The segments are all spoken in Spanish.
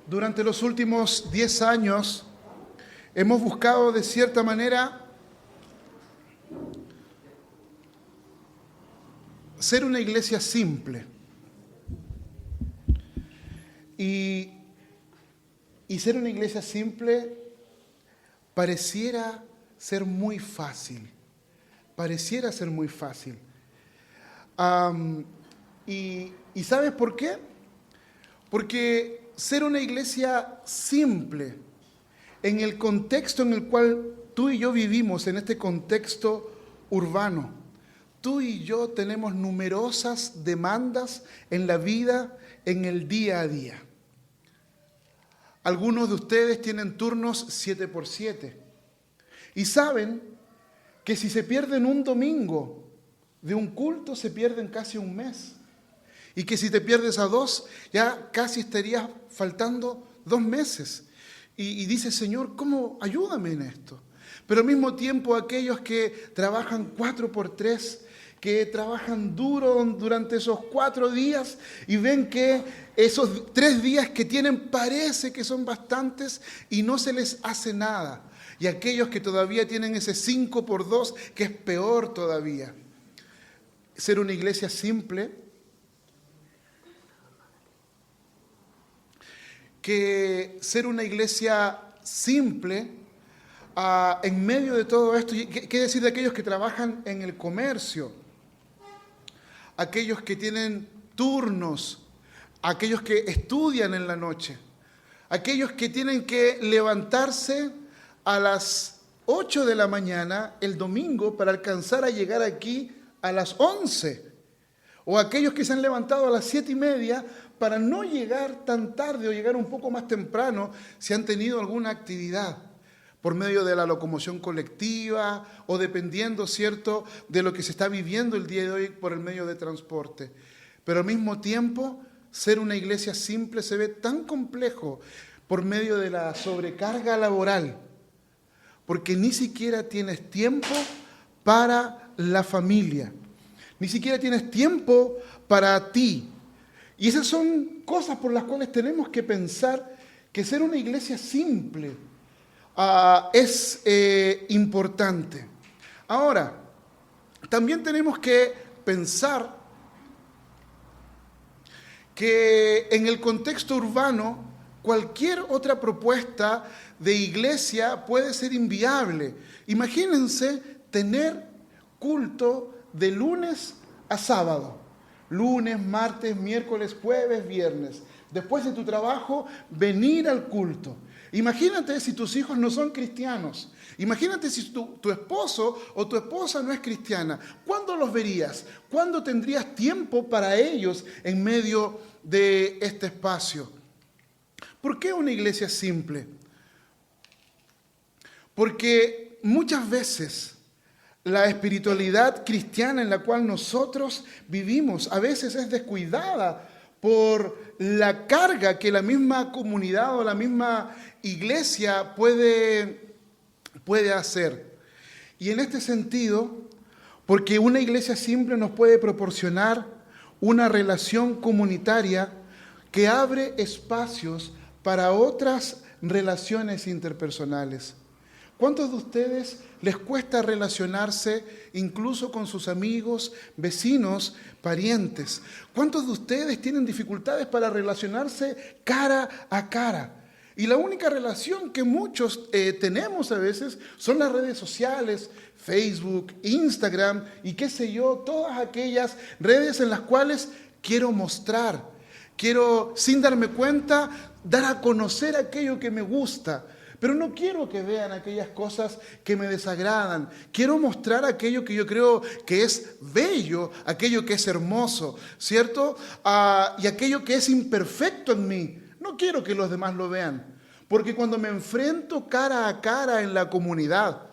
Durante los últimos 10 años hemos buscado de cierta manera ser una iglesia simple. Y ser una iglesia simple pareciera ser muy fácil. Pareciera ser muy fácil. ¿Y sabes por qué? Porque ser una iglesia simple, en el contexto en el cual tú y yo vivimos, en este contexto urbano, tú y yo tenemos numerosas demandas en la vida, en el día a día. Algunos de ustedes tienen turnos 7x7 y saben que si se pierden un domingo de un culto, se pierden casi un mes. Y que si te pierdes a 2, ya casi estarías faltando 2 meses. Y dices, Señor, ¿cómo? Ayúdame en esto. Pero al mismo tiempo aquellos que trabajan 4x3, que trabajan duro durante esos 4 días y ven que esos 3 días que tienen parece que son bastantes y no se les hace nada. Y aquellos que todavía tienen ese 5x2, que es peor todavía. Ser una iglesia simple, que ser una iglesia simple, en medio de todo esto, ¿qué decir de aquellos que trabajan en el comercio? Aquellos que tienen turnos, aquellos que estudian en la noche, aquellos que tienen que levantarse a las 8 de la mañana el domingo para alcanzar a llegar aquí a las 11, o aquellos que se han levantado a las 7:30 para no llegar tan tarde o llegar un poco más temprano si han tenido alguna actividad por medio de la locomoción colectiva o dependiendo, ¿cierto?, de lo que se está viviendo el día de hoy por el medio de transporte. Pero al mismo tiempo, ser una iglesia simple se ve tan complejo por medio de la sobrecarga laboral, porque ni siquiera tienes tiempo para la familia, ni siquiera tienes tiempo para ti. Y esas son cosas por las cuales tenemos que pensar que ser una iglesia simple es importante. Ahora, también tenemos que pensar que en el contexto urbano, cualquier otra propuesta de iglesia puede ser inviable. Imagínense tener culto de lunes a sábado. Lunes, martes, miércoles, jueves, viernes. Después de tu trabajo, venir al culto. Imagínate si tus hijos no son cristianos. Imagínate si tu esposo o tu esposa no es cristiana. ¿Cuándo los verías? ¿Cuándo tendrías tiempo para ellos en medio de este espacio? ¿Por qué una iglesia simple? Porque muchas veces la espiritualidad cristiana en la cual nosotros vivimos a veces es descuidada por la carga que la misma comunidad o la misma iglesia puede hacer. Y en este sentido, porque una iglesia simple nos puede proporcionar una relación comunitaria que abre espacios para otras relaciones interpersonales. ¿Cuántos de ustedes les cuesta relacionarse incluso con sus amigos, vecinos, parientes? ¿Cuántos de ustedes tienen dificultades para relacionarse cara a cara? Y la única relación que muchos tenemos a veces son las redes sociales, Facebook, Instagram y qué sé yo, todas aquellas redes en las cuales quiero mostrar, quiero sin darme cuenta dar a conocer aquello que me gusta. Pero no quiero que vean aquellas cosas que me desagradan. Quiero mostrar aquello que yo creo que es bello, aquello que es hermoso, ¿cierto? Y aquello que es imperfecto en mí. No quiero que los demás lo vean. Porque cuando me enfrento cara a cara en la comunidad,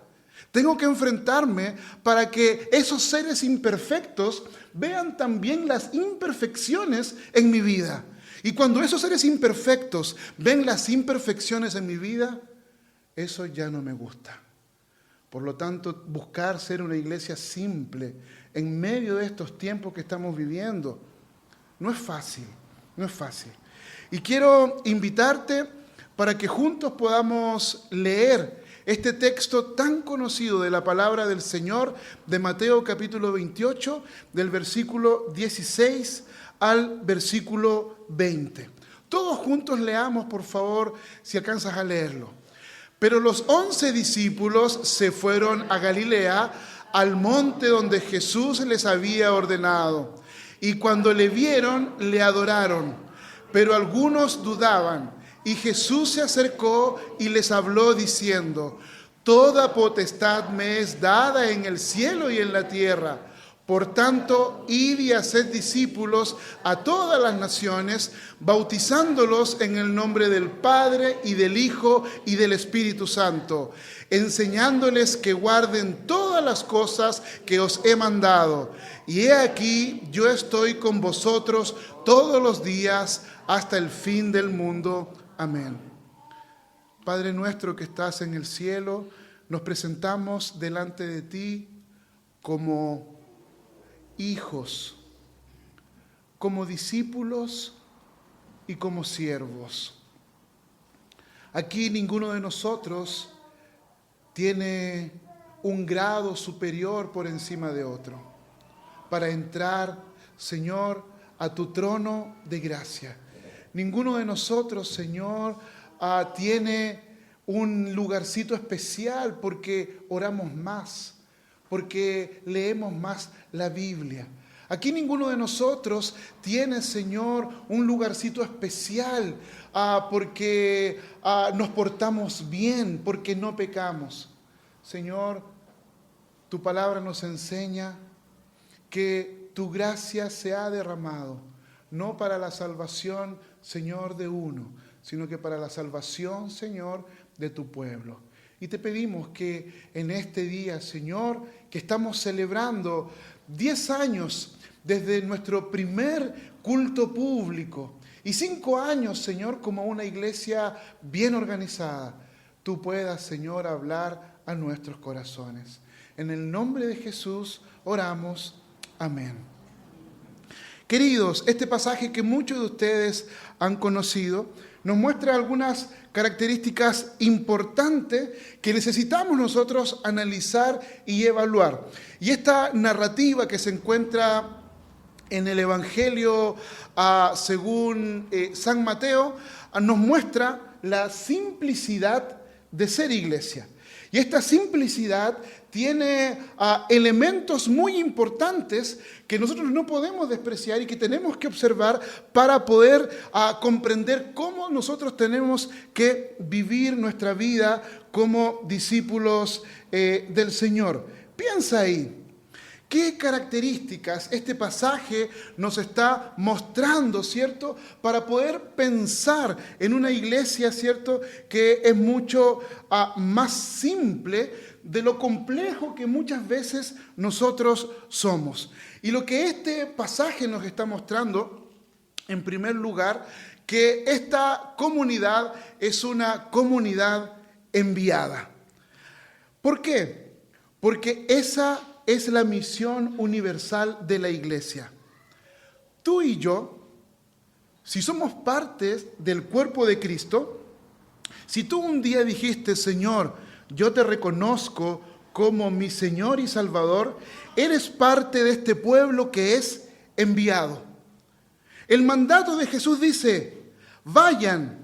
tengo que enfrentarme para que esos seres imperfectos vean también las imperfecciones en mi vida. Y cuando esos seres imperfectos ven las imperfecciones en mi vida, eso ya no me gusta. Por lo tanto, buscar ser una iglesia simple en medio de estos tiempos que estamos viviendo no es fácil, no es fácil. Y quiero invitarte para que juntos podamos leer este texto tan conocido de la palabra del Señor de Mateo capítulo 28, del versículo 16 al versículo 20. Todos juntos leamos, por favor, si alcanzas a leerlo. Pero los 11 discípulos se fueron a Galilea, al monte donde Jesús les había ordenado. Y cuando le vieron, le adoraron. Pero algunos dudaban. Y Jesús se acercó y les habló diciendo: Toda potestad me es dada en el cielo y en la tierra. Por tanto, id y haced discípulos a todas las naciones, bautizándolos en el nombre del Padre y del Hijo y del Espíritu Santo, enseñándoles que guarden todas las cosas que os he mandado. Y he aquí, yo estoy con vosotros todos los días hasta el fin del mundo. Amén. Padre nuestro que estás en el cielo, nos presentamos delante de ti como hijos, como discípulos y como siervos. Aquí ninguno de nosotros tiene un grado superior por encima de otro para entrar, Señor, a tu trono de gracia. Ninguno de nosotros, Señor, tiene un lugarcito especial porque oramos más, porque leemos más la Biblia. Aquí ninguno de nosotros tiene, Señor, un lugarcito especial porque nos portamos bien, porque no pecamos. Señor, tu palabra nos enseña que tu gracia se ha derramado, no para la salvación, Señor, de uno, sino que para la salvación, Señor, de tu pueblo. Y te pedimos que en este día, Señor, que estamos celebrando 10 años desde nuestro primer culto público y 5 años, Señor, como una iglesia bien organizada, tú puedas, Señor, hablar a nuestros corazones. En el nombre de Jesús oramos. Amén. Queridos, este pasaje que muchos de ustedes han conocido nos muestra algunas características importantes que necesitamos nosotros analizar y evaluar. Y esta narrativa que se encuentra en el Evangelio según San Mateo nos muestra la simplicidad de ser iglesia. Y esta simplicidad tiene elementos muy importantes que nosotros no podemos despreciar y que tenemos que observar para poder comprender cómo nosotros tenemos que vivir nuestra vida como discípulos del Señor. Piensa ahí. ¿Qué características este pasaje nos está mostrando, cierto? Para poder pensar en una iglesia, cierto, que es mucho más simple de lo complejo que muchas veces nosotros somos. Y lo que este pasaje nos está mostrando, en primer lugar, que esta comunidad es una comunidad enviada. ¿Por qué? Porque esa es la misión universal de la iglesia. Tú y yo, si somos partes del cuerpo de Cristo, si tú un día dijiste: Señor, yo te reconozco como mi Señor y Salvador, eres parte de este pueblo que es enviado. El mandato de Jesús dice: vayan,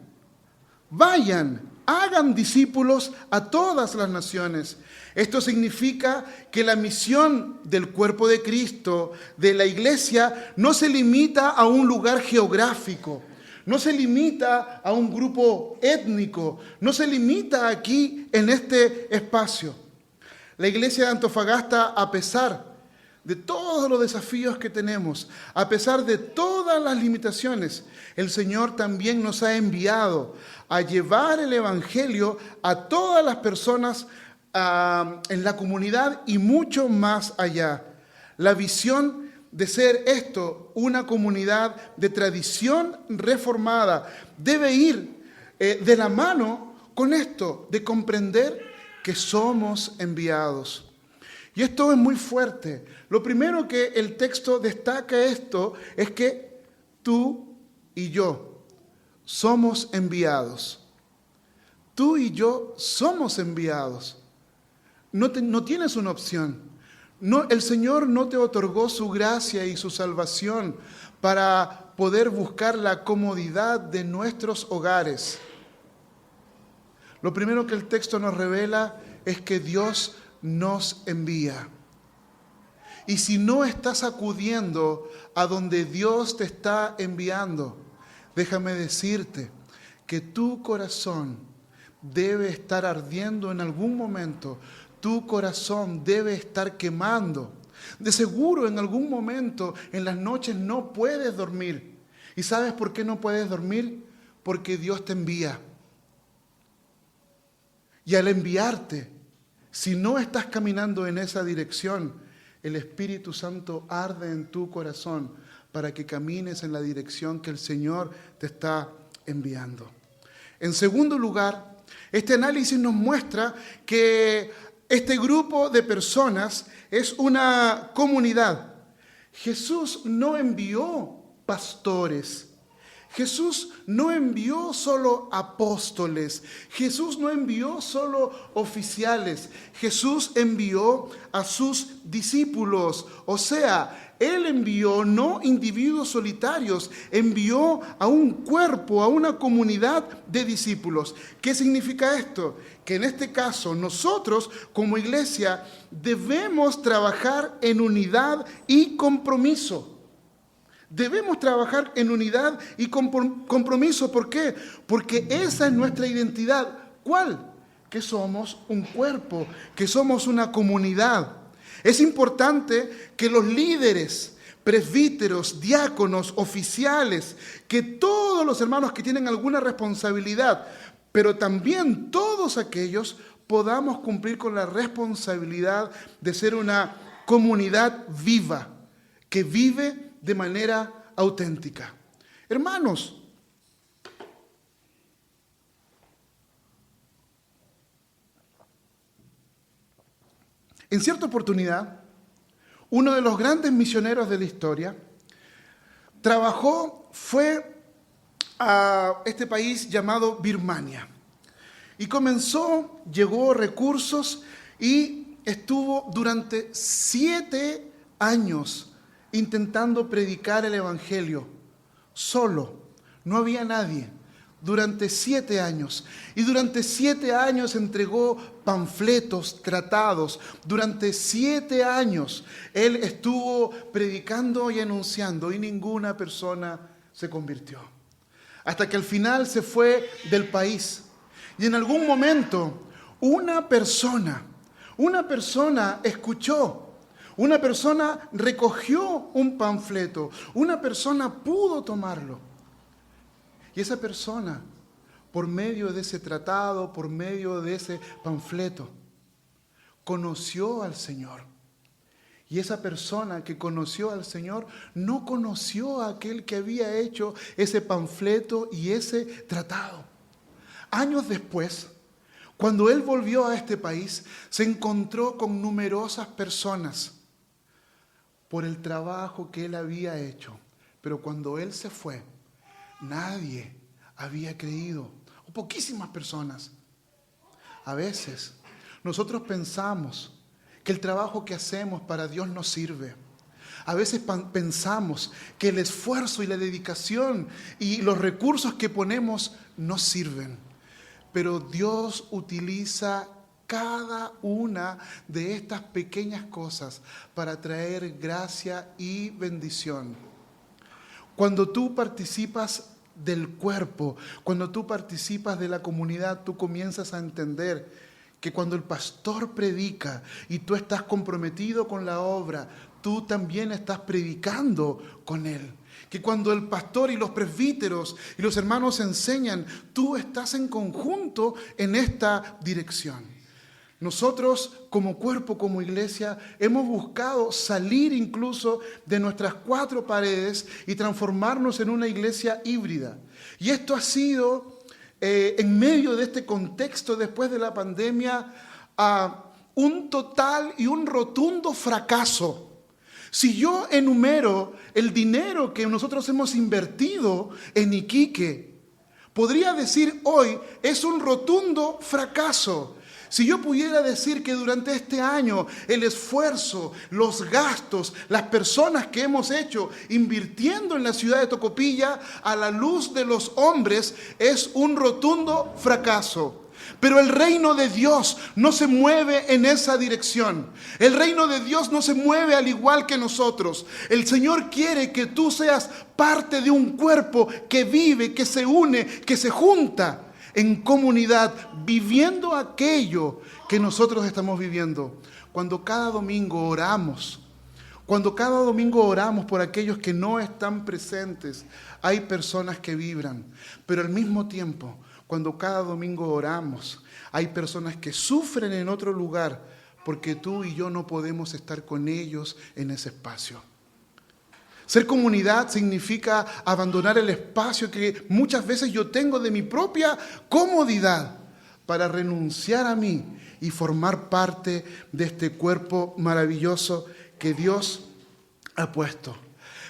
hagan discípulos a todas las naciones. Esto significa que la misión del cuerpo de Cristo, de la iglesia, no se limita a un lugar geográfico, no se limita a un grupo étnico, no se limita aquí en este espacio. La iglesia de Antofagasta, a pesar de todos los desafíos que tenemos, a pesar de todas las limitaciones, el Señor también nos ha enviado a llevar el Evangelio a todas las personas en la comunidad y mucho más allá. La visión de ser esto, una comunidad de tradición reformada, debe ir de la mano con esto, de comprender que somos enviados. Y esto es muy fuerte. Lo primero que el texto destaca esto es que tú y yo somos enviados. Tú y yo somos enviados. No tienes una opción. No, el Señor no te otorgó su gracia y su salvación para poder buscar la comodidad de nuestros hogares. Lo primero que el texto nos revela es que Dios nos envía. Y si no estás acudiendo a donde Dios te está enviando, déjame decirte que tu corazón debe estar ardiendo en algún momento. Tu corazón debe estar quemando. De seguro en algún momento en las noches no puedes dormir. ¿Y sabes por qué no puedes dormir? Porque Dios te envía. Y al enviarte, si no estás caminando en esa dirección, el Espíritu Santo arde en tu corazón para que camines en la dirección que el Señor te está enviando. En segundo lugar, este análisis nos muestra que este grupo de personas es una comunidad. Jesús no envió pastores. Jesús no envió solo apóstoles. Jesús no envió solo oficiales. Jesús envió a sus discípulos. O sea, Él envió no individuos solitarios, envió a un cuerpo, a una comunidad de discípulos. ¿Qué significa esto? Que en este caso nosotros como iglesia debemos trabajar en unidad y compromiso. Debemos trabajar en unidad y compromiso. ¿Por qué? Porque esa es nuestra identidad. ¿Cuál? Que somos un cuerpo, que somos una comunidad. Es importante que los líderes, presbíteros, diáconos, oficiales, que todos los hermanos que tienen alguna responsabilidad, pero también todos aquellos podamos cumplir con la responsabilidad de ser una comunidad viva, que vive de manera auténtica. Hermanos, en cierta oportunidad, uno de los grandes misioneros de la historia fue a este país llamado Birmania y llevó recursos y estuvo durante 7 años intentando predicar el evangelio, solo, no había nadie, durante 7 años. Y durante 7 años entregó panfletos, tratados. Durante 7 años él estuvo predicando y anunciando y ninguna persona se convirtió. Hasta que al final se fue del país. Y en algún momento una persona escuchó. Una persona recogió un panfleto, una persona pudo tomarlo. Y esa persona, por medio de ese tratado, por medio de ese panfleto, conoció al Señor. Y esa persona que conoció al Señor no conoció a aquel que había hecho ese panfleto y ese tratado. Años después, cuando él volvió a este país, se encontró con numerosas personas por el trabajo que él había hecho. Pero cuando él se fue, nadie había creído, o poquísimas personas. A veces nosotros pensamos que el trabajo que hacemos para Dios no sirve. A veces pensamos que el esfuerzo y la dedicación y los recursos que ponemos no sirven. Pero Dios utiliza cada una de estas pequeñas cosas para traer gracia y bendición. Cuando tú participas del cuerpo, cuando tú participas de la comunidad, tú comienzas a entender que cuando el pastor predica y tú estás comprometido con la obra, tú también estás predicando con él. Que cuando el pastor y los presbíteros y los hermanos enseñan, tú estás en conjunto en esta dirección. Nosotros como cuerpo, como iglesia, hemos buscado salir incluso de nuestras 4 paredes y transformarnos en una iglesia híbrida. Y esto ha sido, en medio de este contexto después de la pandemia, un total y un rotundo fracaso. Si yo enumero el dinero que nosotros hemos invertido en Iquique, Podría decir hoy, es un rotundo fracaso. Si yo pudiera decir que durante este año el esfuerzo, los gastos, las personas que hemos hecho invirtiendo en la ciudad de Tocopilla a la luz de los hombres es un rotundo fracaso. Pero el reino de Dios no se mueve en esa dirección. El reino de Dios no se mueve al igual que nosotros. El Señor quiere que tú seas parte de un cuerpo que vive, que se une, que se junta en comunidad, viviendo aquello que nosotros estamos viviendo. Cuando cada domingo oramos por aquellos que no están presentes, hay personas que vibran. Pero al mismo tiempo, cuando cada domingo oramos, hay personas que sufren en otro lugar porque tú y yo no podemos estar con ellos en ese espacio. Ser comunidad significa abandonar el espacio que muchas veces yo tengo de mi propia comodidad para renunciar a mí y formar parte de este cuerpo maravilloso que Dios ha puesto.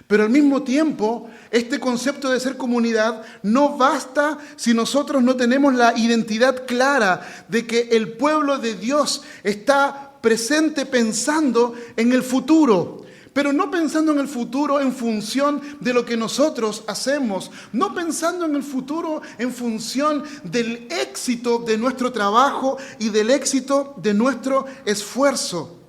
Pero al mismo tiempo, este concepto de ser comunidad no basta si nosotros no tenemos la identidad clara de que el pueblo de Dios está presente pensando en el futuro. Pero no pensando en el futuro en función de lo que nosotros hacemos, no pensando en el futuro en función del éxito de nuestro trabajo y del éxito de nuestro esfuerzo.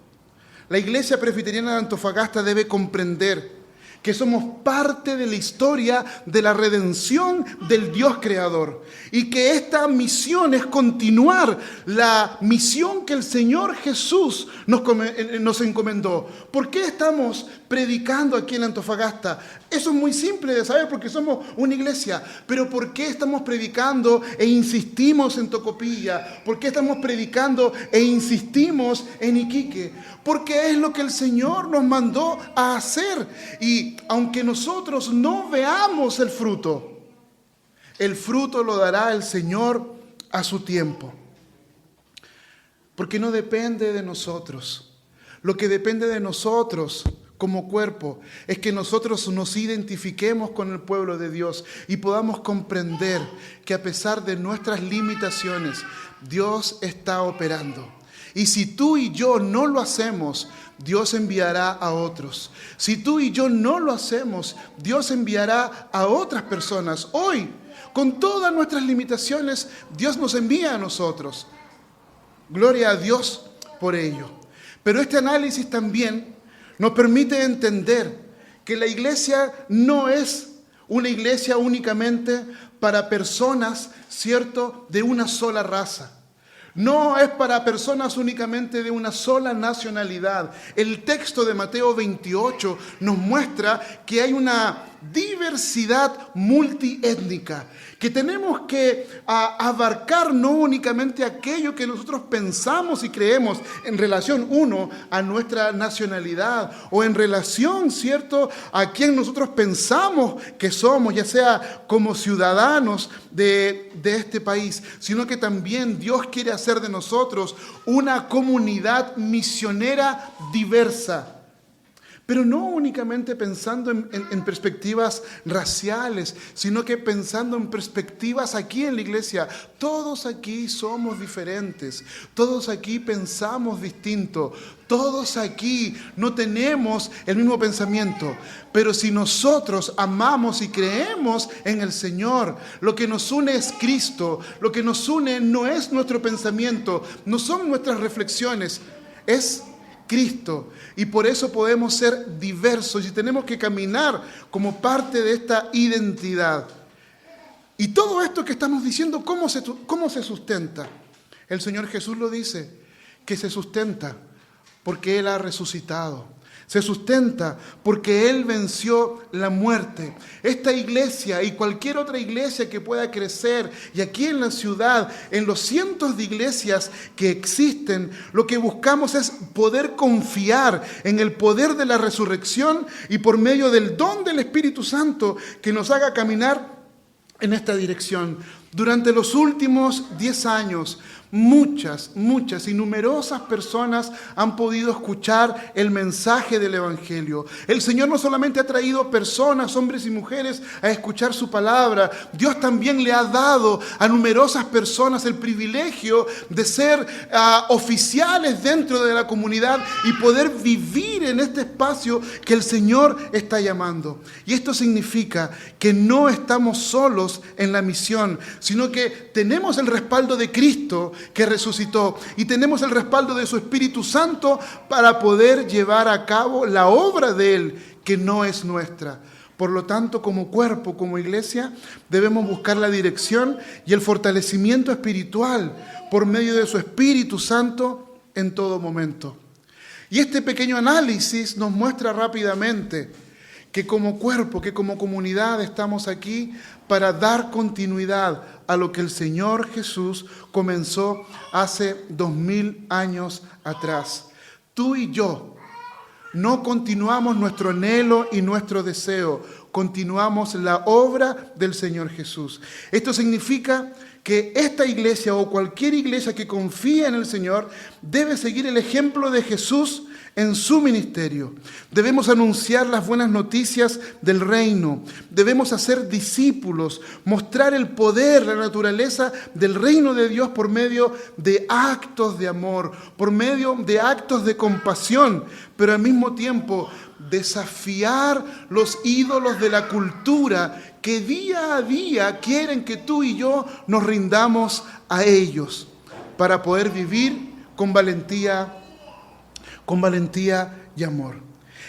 La Iglesia Presbiteriana de Antofagasta debe comprender que somos parte de la historia de la redención del Dios creador y que esta misión es continuar la misión que el Señor Jesús nos encomendó. ¿Por qué estamos predicando aquí en Antofagasta? Eso es muy simple de saber porque somos una iglesia, pero ¿por qué estamos predicando e insistimos en Tocopilla? ¿Por qué estamos predicando e insistimos en Iquique? Porque es lo que el Señor nos mandó a hacer. Y aunque nosotros no veamos el fruto lo dará el Señor a su tiempo. Porque no depende de nosotros. Lo que depende de nosotros como cuerpo es que nosotros nos identifiquemos con el pueblo de Dios y podamos comprender que a pesar de nuestras limitaciones, Dios está operando. Y si tú y yo no lo hacemos, Dios enviará a otros. Si tú y yo no lo hacemos, Dios enviará a otras personas. Hoy, con todas nuestras limitaciones, Dios nos envía a nosotros. Gloria a Dios por ello. Pero este análisis también nos permite entender que la iglesia no es una iglesia únicamente para personas, ¿cierto?, de una sola raza. No es para personas únicamente de una sola nacionalidad. El texto de Mateo 28 nos muestra que hay una diversidad multiétnica, que tenemos que abarcar no únicamente aquello que nosotros pensamos y creemos en relación, a nuestra nacionalidad o en relación, ¿cierto?, a quien nosotros pensamos que somos, ya sea como ciudadanos de este país, sino que también Dios quiere hacer de nosotros una comunidad misionera diversa. Pero no únicamente pensando en perspectivas raciales, sino que pensando en perspectivas aquí en la iglesia. Todos aquí somos diferentes, todos aquí pensamos distinto, todos aquí no tenemos el mismo pensamiento. Pero si nosotros amamos y creemos en el Señor, lo que nos une es Cristo, lo que nos une no es nuestro pensamiento, no son nuestras reflexiones, es Cristo. Y por eso podemos ser diversos y tenemos que caminar como parte de esta identidad. Y todo esto que estamos diciendo, ¿cómo se sustenta? El Señor Jesús lo dice, que se sustenta porque Él ha resucitado. Se sustenta porque Él venció la muerte. Esta iglesia y cualquier otra iglesia que pueda crecer, y aquí en la ciudad, en los cientos de iglesias que existen, lo que buscamos es poder confiar en el poder de la resurrección y por medio del don del Espíritu Santo que nos haga caminar en esta dirección. Durante los últimos 10 años, muchas y numerosas personas han podido escuchar el mensaje del Evangelio. El Señor no solamente ha traído personas, hombres y mujeres, a escuchar su palabra. Dios también le ha dado a numerosas personas el privilegio de ser oficiales dentro de la comunidad y poder vivir en este espacio que el Señor está llamando. Y esto significa que no estamos solos en la misión, sino que tenemos el respaldo de Cristo, que resucitó, y tenemos el respaldo de su Espíritu Santo para poder llevar a cabo la obra de Él, que no es nuestra. Por lo tanto, como cuerpo, como iglesia, debemos buscar la dirección y el fortalecimiento espiritual por medio de su Espíritu Santo en todo momento. Y este pequeño análisis nos muestra rápidamente que como cuerpo, que como comunidad estamos aquí para dar continuidad a lo que el Señor Jesús comenzó hace 2000 años atrás. Tú y yo no continuamos nuestro anhelo y nuestro deseo, continuamos la obra del Señor Jesús. Esto significa que esta iglesia o cualquier iglesia que confíe en el Señor debe seguir el ejemplo de Jesús en su ministerio. Debemos anunciar las buenas noticias del reino. Debemos hacer discípulos, mostrar el poder, la naturaleza del reino de Dios por medio de actos de amor, por medio de actos de compasión, pero al mismo tiempo desafiar los ídolos de la cultura que día a día quieren que tú y yo nos rindamos a ellos para poder vivir con valentía y amor.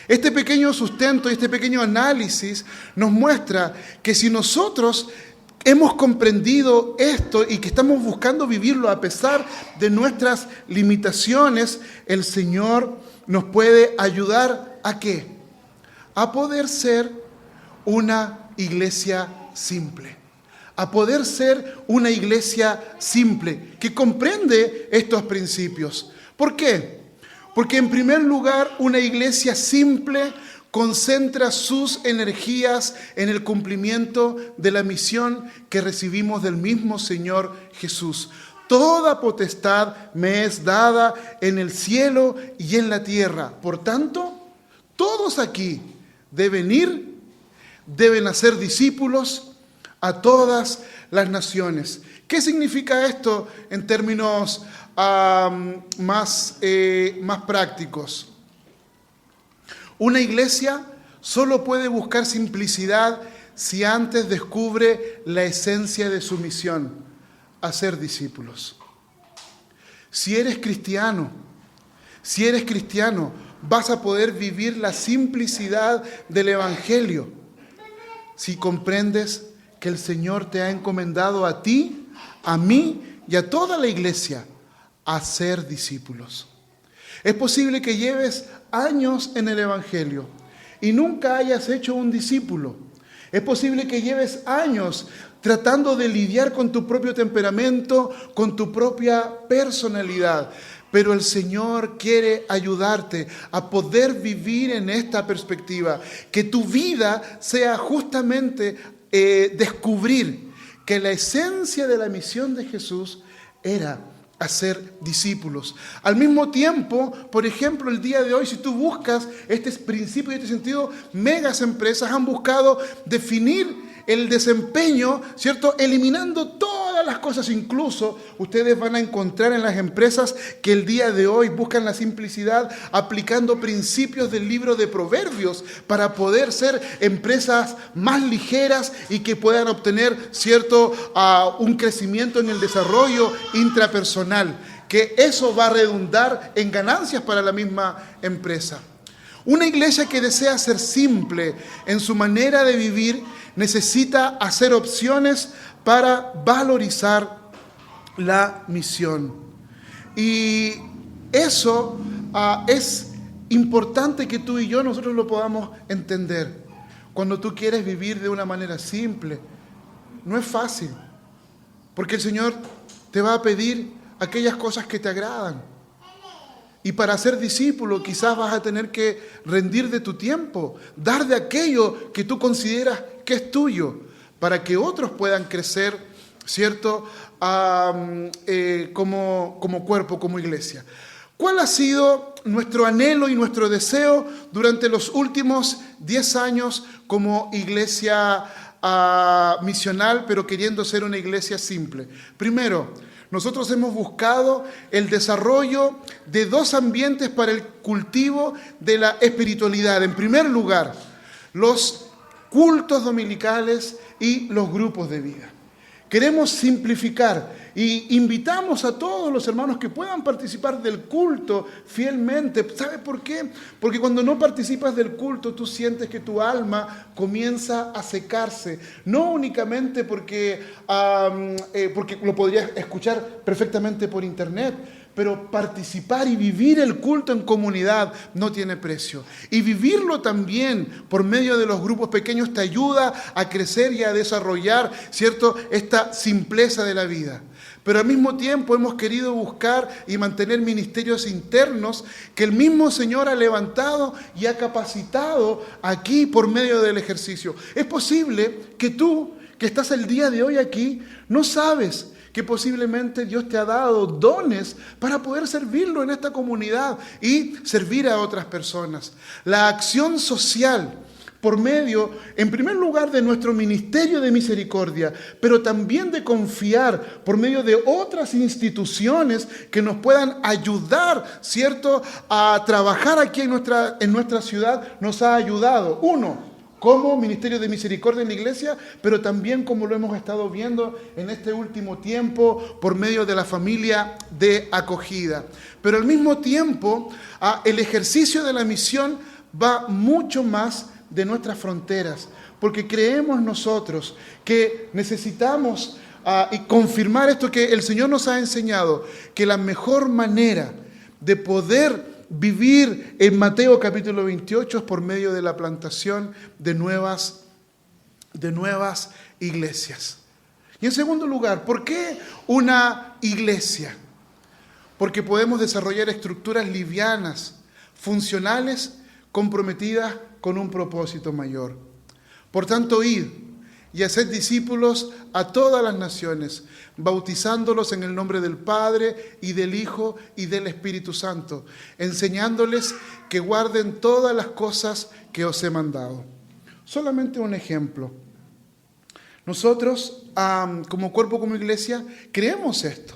Este pequeño sustento y este pequeño análisis nos muestra que si nosotros hemos comprendido esto y que estamos buscando vivirlo a pesar de nuestras limitaciones, el Señor nos puede ayudar ¿a qué? A poder ser una iglesia simple. A poder ser una iglesia simple que comprende estos principios. ¿Por qué? Porque en primer lugar, una iglesia simple concentra sus energías en el cumplimiento de la misión que recibimos del mismo Señor Jesús. Toda potestad me es dada en el cielo y en la tierra. Por tanto, todos aquí deben hacer discípulos a todas las naciones. ¿Qué significa esto en términos más prácticos? Una iglesia solo puede buscar simplicidad si antes descubre la esencia de su misión, hacer discípulos. Si eres cristiano, vas a poder vivir la simplicidad del Evangelio si comprendes que el Señor te ha encomendado a ti, a mí y a toda la iglesia a ser discípulos. Es posible que lleves años en el Evangelio y nunca hayas hecho un discípulo. Es posible que lleves años tratando de lidiar con tu propio temperamento, con tu propia personalidad. Pero el Señor quiere ayudarte a poder vivir en esta perspectiva. Que tu vida sea justamente descubrir que la esencia de la misión de Jesús era hacer discípulos. Al mismo tiempo, por ejemplo, el día de hoy, si tú buscas este principio y este sentido, megas empresas han buscado definir el desempeño, ¿cierto? Eliminando todas las cosas. Incluso ustedes van a encontrar en las empresas que el día de hoy buscan la simplicidad aplicando principios del libro de Proverbios para poder ser empresas más ligeras y que puedan obtener, ¿cierto? Un crecimiento en el desarrollo intrapersonal, que eso va a redundar en ganancias para la misma empresa. Una iglesia que desea ser simple en su manera de vivir necesita hacer opciones para valorizar la misión. Y eso es importante que tú y yo nosotros lo podamos entender. Cuando tú quieres vivir de una manera simple, no es fácil, porque el Señor te va a pedir aquellas cosas que te agradan. Y para ser discípulo quizás vas a tener que rendir de tu tiempo, dar de aquello que tú consideras que es tuyo, para que otros puedan crecer ¿cierto? Como cuerpo, como iglesia. ¿Cuál ha sido nuestro anhelo y nuestro deseo durante los últimos 10 años como iglesia misional, pero queriendo ser una iglesia simple? Primero, nosotros hemos buscado el desarrollo de 2 ambientes para el cultivo de la espiritualidad. En primer lugar, los cultos dominicales y los grupos de vida. Queremos simplificar y invitamos a todos los hermanos que puedan participar del culto fielmente. ¿Sabe por qué? Porque cuando no participas del culto, tú sientes que tu alma comienza a secarse. No únicamente porque lo podrías escuchar perfectamente por internet, pero participar y vivir el culto en comunidad no tiene precio. Y vivirlo también por medio de los grupos pequeños te ayuda a crecer y a desarrollar, ¿cierto?, esta simpleza de la vida. Pero al mismo tiempo hemos querido buscar y mantener ministerios internos que el mismo Señor ha levantado y ha capacitado aquí por medio del ejercicio. Es posible que tú, que estás el día de hoy aquí, no sabes que posiblemente Dios te ha dado dones para poder servirlo en esta comunidad y servir a otras personas. La acción social por medio, en primer lugar, de nuestro ministerio de misericordia, pero también de confiar por medio de otras instituciones que nos puedan ayudar, ¿cierto?, a trabajar aquí en nuestra ciudad, nos ha ayudado. Uno, como ministerio de misericordia en la iglesia, pero también como lo hemos estado viendo en este último tiempo por medio de la familia de acogida. Pero al mismo tiempo, el ejercicio de la misión va mucho más de nuestras fronteras, porque creemos nosotros que necesitamos y confirmar esto que el Señor nos ha enseñado, que la mejor manera de poder vivir en Mateo capítulo 28 es por medio de la plantación de nuevas iglesias. Y en segundo lugar, ¿por qué una iglesia? Porque podemos desarrollar estructuras livianas, funcionales, comprometidas con un propósito mayor. Por tanto, id y haced discípulos a todas las naciones, bautizándolos en el nombre del Padre y del Hijo y del Espíritu Santo, enseñándoles que guarden todas las cosas que os he mandado. Solamente un ejemplo. Nosotros, como cuerpo, como iglesia, creemos esto,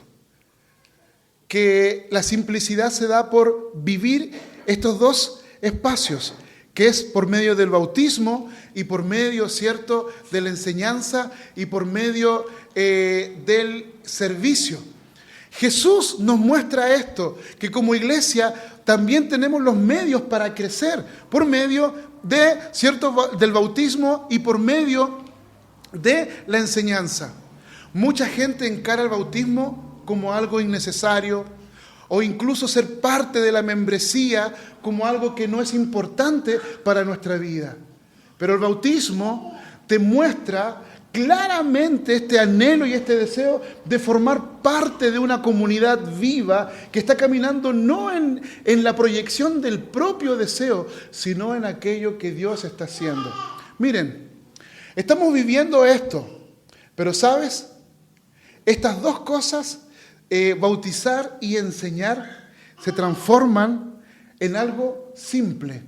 que la simplicidad se da por vivir estos 2 espacios, que es por medio del bautismo y por medio, ¿cierto?, de la enseñanza y por medio del servicio. Jesús nos muestra esto, que como iglesia también tenemos los medios para crecer, por medio de, ¿cierto?, del bautismo y por medio de la enseñanza. Mucha gente encara el bautismo como algo innecesario, o incluso ser parte de la membresía como algo que no es importante para nuestra vida. Pero el bautismo te muestra claramente este anhelo y este deseo de formar parte de una comunidad viva que está caminando no en la proyección del propio deseo, sino en aquello que Dios está haciendo. Miren, estamos viviendo esto, pero ¿sabes? Estas 2 cosas, bautizar y enseñar, se transforman en algo simple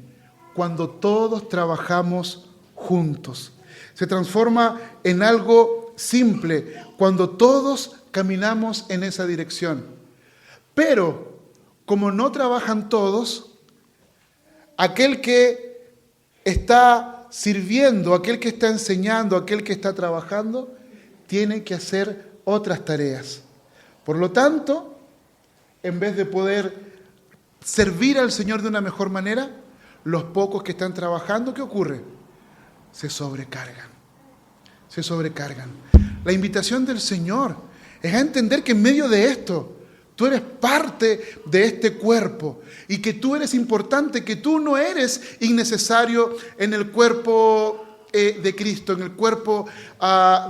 cuando todos trabajamos juntos. Se transforma en algo simple cuando todos caminamos en esa dirección. Pero como no trabajan todos, aquel que está sirviendo, aquel que está enseñando, aquel que está trabajando, tiene que hacer otras tareas. Por lo tanto, en vez de poder servir al Señor de una mejor manera, los pocos que están trabajando, ¿qué ocurre? Se sobrecargan. La invitación del Señor es a entender que en medio de esto, tú eres parte de este cuerpo y que tú eres importante, que tú no eres innecesario en el cuerpo de Cristo, en el cuerpo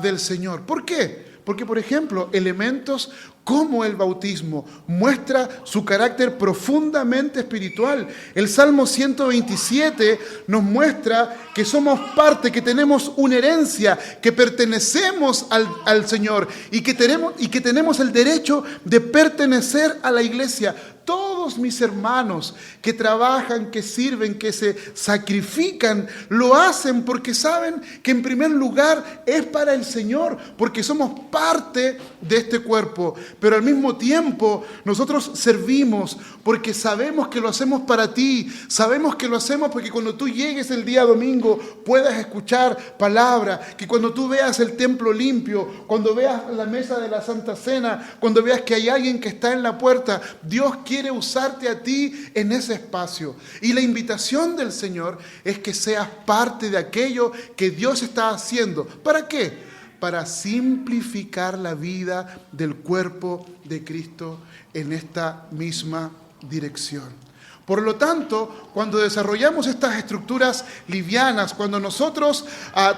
del Señor. ¿Por qué? Porque, por ejemplo, elementos como el bautismo muestra su carácter profundamente espiritual. El Salmo 127 nos muestra que somos parte, que tenemos una herencia, que pertenecemos al Señor y que tenemos el derecho de pertenecer a la iglesia. Todos mis hermanos que trabajan, que sirven, que se sacrifican, lo hacen porque saben que en primer lugar es para el Señor, porque somos parte de este cuerpo. Pero al mismo tiempo nosotros servimos porque sabemos que lo hacemos para ti, sabemos que lo hacemos porque cuando tú llegues el día domingo puedas escuchar palabra, que cuando tú veas el templo limpio, cuando veas la mesa de la Santa Cena, cuando veas que hay alguien que está en la puerta, Dios quiere usarte a ti en ese espacio. Y la invitación del Señor es que seas parte de aquello que Dios está haciendo. ¿Para qué? Para simplificar la vida del cuerpo de Cristo en esta misma dirección. Por lo tanto, cuando desarrollamos estas estructuras livianas, cuando nosotros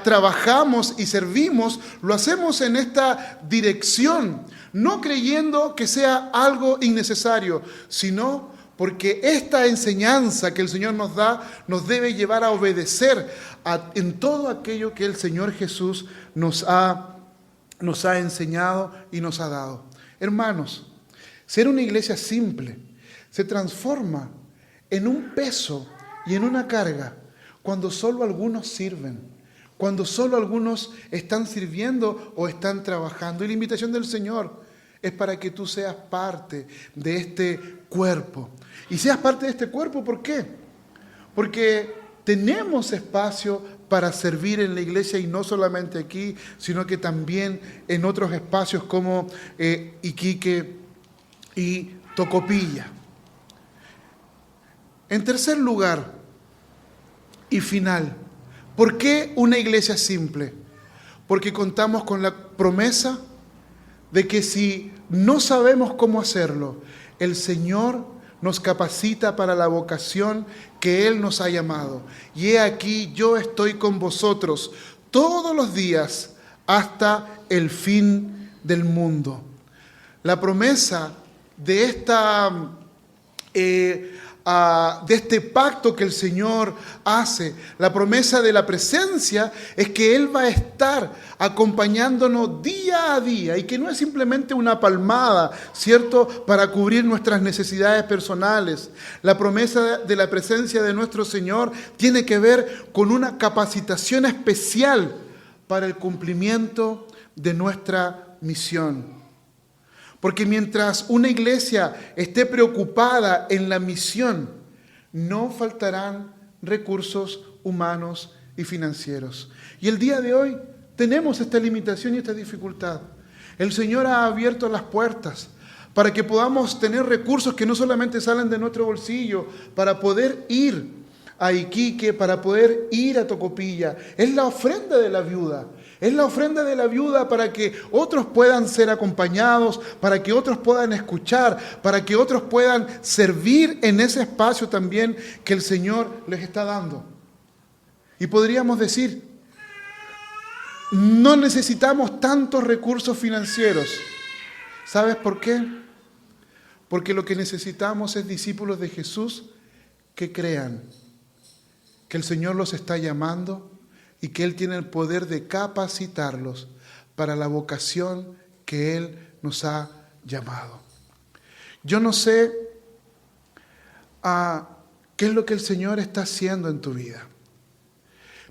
trabajamos y servimos, lo hacemos en esta dirección, no creyendo que sea algo innecesario, sino porque esta enseñanza que el Señor nos da nos debe llevar a obedecer en todo aquello que el Señor Jesús nos ha enseñado y nos ha dado. Hermanos, ser una iglesia simple se transforma en un peso y en una carga cuando solo algunos sirven, cuando solo algunos están sirviendo o están trabajando. Y la invitación del Señor es para que tú seas parte de este cuerpo. Y seas parte de este cuerpo, ¿por qué? Porque tenemos espacio para servir en la iglesia y no solamente aquí, sino que también en otros espacios como Iquique y Tocopilla. En tercer lugar y final, ¿por qué una iglesia simple? Porque contamos con la promesa de que si no sabemos cómo hacerlo, el Señor nos capacita para la vocación que Él nos ha llamado. Y he aquí, yo estoy con vosotros todos los días hasta el fin del mundo. La promesa de este pacto que el Señor hace, la promesa de la presencia, es que Él va a estar acompañándonos día a día y que no es simplemente una palmada, ¿cierto?, para cubrir nuestras necesidades personales. La promesa de la presencia de nuestro Señor tiene que ver con una capacitación especial para el cumplimiento de nuestra misión. Porque mientras una iglesia esté preocupada en la misión, no faltarán recursos humanos y financieros. Y el día de hoy tenemos esta limitación y esta dificultad. El Señor ha abierto las puertas para que podamos tener recursos que no solamente salen de nuestro bolsillo, para poder ir a Iquique, para poder ir a Tocopilla. Es la ofrenda de la viuda. Es la ofrenda de la viuda para que otros puedan ser acompañados, para que otros puedan escuchar, para que otros puedan servir en ese espacio también que el Señor les está dando. Y podríamos decir, no necesitamos tantos recursos financieros. ¿Sabes por qué? Porque lo que necesitamos es discípulos de Jesús que crean que el Señor los está llamando y que Él tiene el poder de capacitarlos para la vocación que Él nos ha llamado. Yo no sé qué es lo que el Señor está haciendo en tu vida,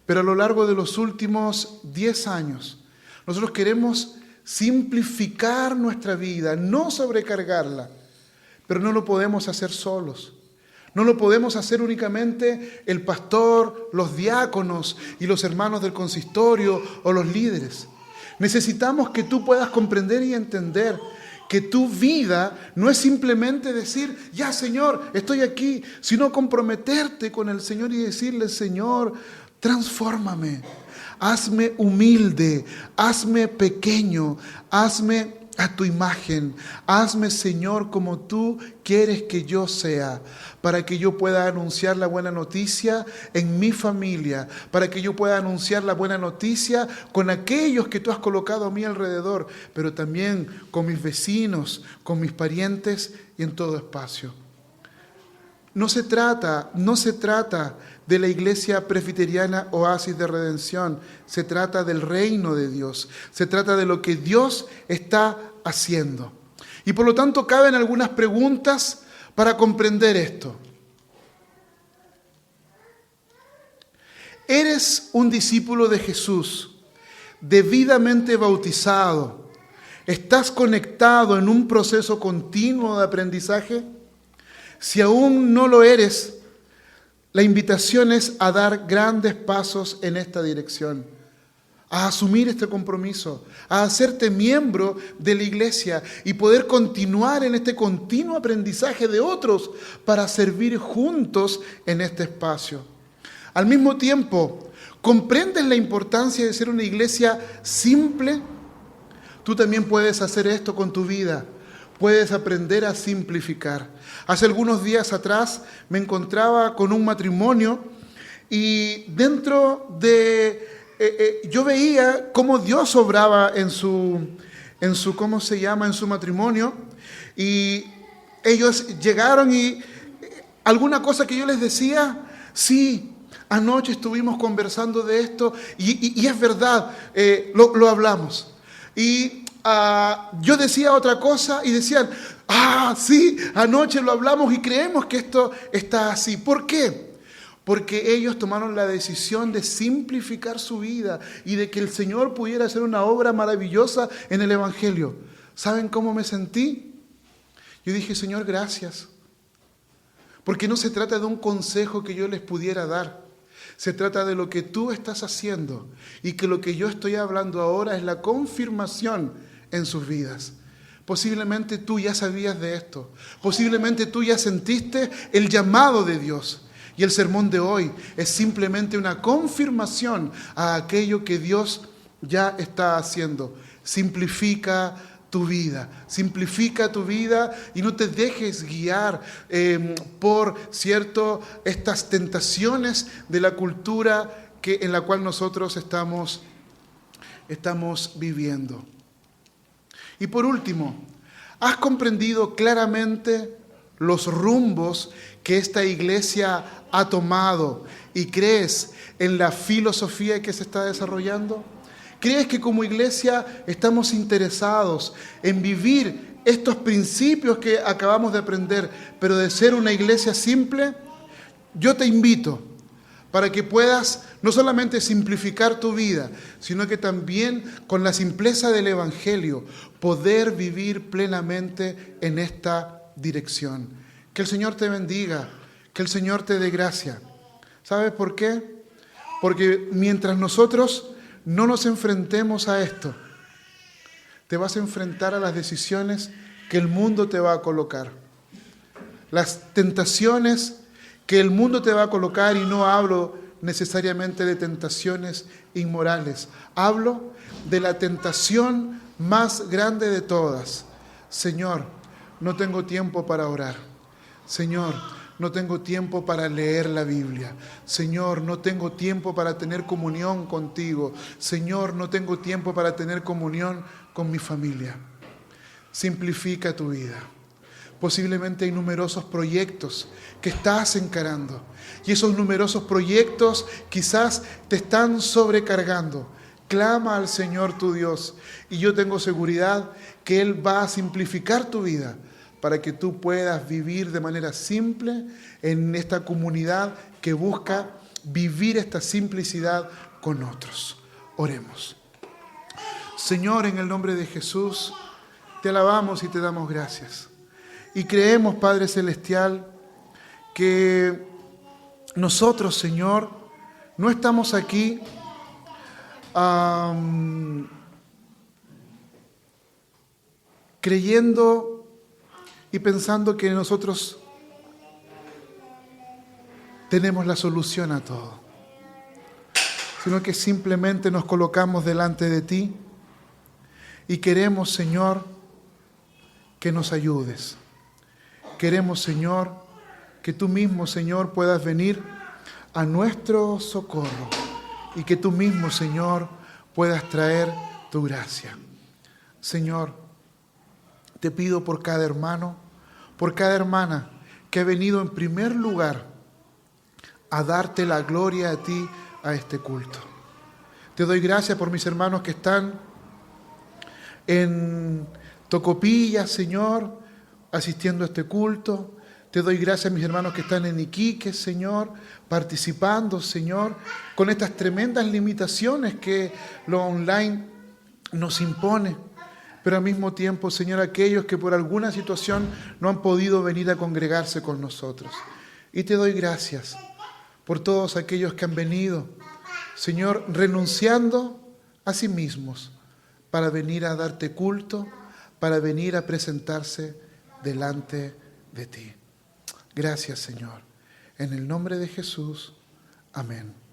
pero a lo largo de los últimos 10 años, nosotros queremos simplificar nuestra vida, no sobrecargarla, pero no lo podemos hacer solos. No lo podemos hacer únicamente el pastor, los diáconos y los hermanos del consistorio o los líderes. Necesitamos que tú puedas comprender y entender que tu vida no es simplemente decir, ya Señor, estoy aquí, sino comprometerte con el Señor y decirle, Señor, transfórmame, hazme humilde, hazme pequeño, hazme a tu imagen. Hazme, Señor, como tú quieres que yo sea, para que yo pueda anunciar la buena noticia en mi familia, para que yo pueda anunciar la buena noticia con aquellos que tú has colocado a mi alrededor, pero también con mis vecinos, con mis parientes y en todo espacio. No se trata de la iglesia presbiteriana Oasis de Redención. Se trata del reino de Dios. Se trata de lo que Dios está haciendo. Y por lo tanto caben algunas preguntas para comprender esto. ¿Eres un discípulo de Jesús, debidamente bautizado? ¿Estás conectado en un proceso continuo de aprendizaje? Si aún no lo eres, la invitación es a dar grandes pasos en esta dirección, a asumir este compromiso, a hacerte miembro de la iglesia y poder continuar en este continuo aprendizaje de otros para servir juntos en este espacio. Al mismo tiempo, ¿comprendes la importancia de ser una iglesia simple? Tú también puedes hacer esto con tu vida. Puedes aprender a simplificar. Hace algunos días atrás me encontraba con un matrimonio y dentro de... yo veía cómo Dios obraba en su ¿cómo se llama? En su matrimonio. Y ellos llegaron y alguna cosa que yo les decía, sí, anoche estuvimos conversando de esto y es verdad, lo hablamos. Y yo decía otra cosa y decían, sí, anoche lo hablamos y creemos que esto está así. ¿Por qué? Porque ellos tomaron la decisión de simplificar su vida y de que el Señor pudiera hacer una obra maravillosa en el Evangelio. ¿Saben cómo me sentí? Yo dije, Señor, gracias. Porque no se trata de un consejo que yo les pudiera dar. Se trata de lo que tú estás haciendo y que lo que yo estoy hablando ahora es la confirmación en sus vidas. Posiblemente tú ya sabías de esto. Posiblemente tú ya sentiste el llamado de Dios. Y el sermón de hoy es simplemente una confirmación a aquello que Dios ya está haciendo. Simplifica tu vida y no te dejes guiar por estas tentaciones de la cultura en la cual nosotros estamos viviendo. Y por último, ¿has comprendido claramente los rumbos que esta iglesia ha tomado y crees en la filosofía que se está desarrollando? ¿Crees que como iglesia estamos interesados en vivir estos principios que acabamos de aprender, pero de ser una iglesia simple? Yo te invito para que puedas no solamente simplificar tu vida, sino que también con la simpleza del Evangelio poder vivir plenamente en esta dirección. Que el Señor te bendiga, que el Señor te dé gracia. ¿Sabes por qué? Porque mientras nosotros no nos enfrentemos a esto, te vas a enfrentar a las decisiones que el mundo te va a colocar. Las tentaciones que el mundo te va a colocar, y no hablo necesariamente de tentaciones inmorales. Hablo de la tentación más grande de todas. Señor, no tengo tiempo para orar. Señor, no tengo tiempo para leer la Biblia. Señor, no tengo tiempo para tener comunión contigo. Señor, no tengo tiempo para tener comunión con mi familia. Simplifica tu vida. Posiblemente hay numerosos proyectos que estás encarando y esos numerosos proyectos quizás te están sobrecargando. Clama al Señor tu Dios y yo tengo seguridad que Él va a simplificar tu vida para que tú puedas vivir de manera simple en esta comunidad que busca vivir esta simplicidad con otros. Oremos. Señor, en el nombre de Jesús, te alabamos y te damos gracias. Y creemos, Padre Celestial, que nosotros, Señor, no estamos aquí creyendo y pensando que nosotros tenemos la solución a todo, sino que simplemente nos colocamos delante de ti y queremos, Señor, que nos ayudes. Queremos, Señor, que tú mismo, Señor, puedas venir a nuestro socorro y que tú mismo, Señor, puedas traer tu gracia. Señor, te pido por cada hermano, por cada hermana que ha venido en primer lugar a darte la gloria a ti, a este culto. Te doy gracias por mis hermanos que están en Tocopilla, Señor, asistiendo a este culto. Te doy gracias a mis hermanos que están en Iquique, Señor, participando, Señor, con estas tremendas limitaciones que lo online nos impone. Pero al mismo tiempo, Señor, aquellos que por alguna situación no han podido venir a congregarse con nosotros. Y te doy gracias por todos aquellos que han venido, Señor, renunciando a sí mismos para venir a darte culto, para venir a presentarse delante de ti. Gracias, Señor. En el nombre de Jesús. Amén.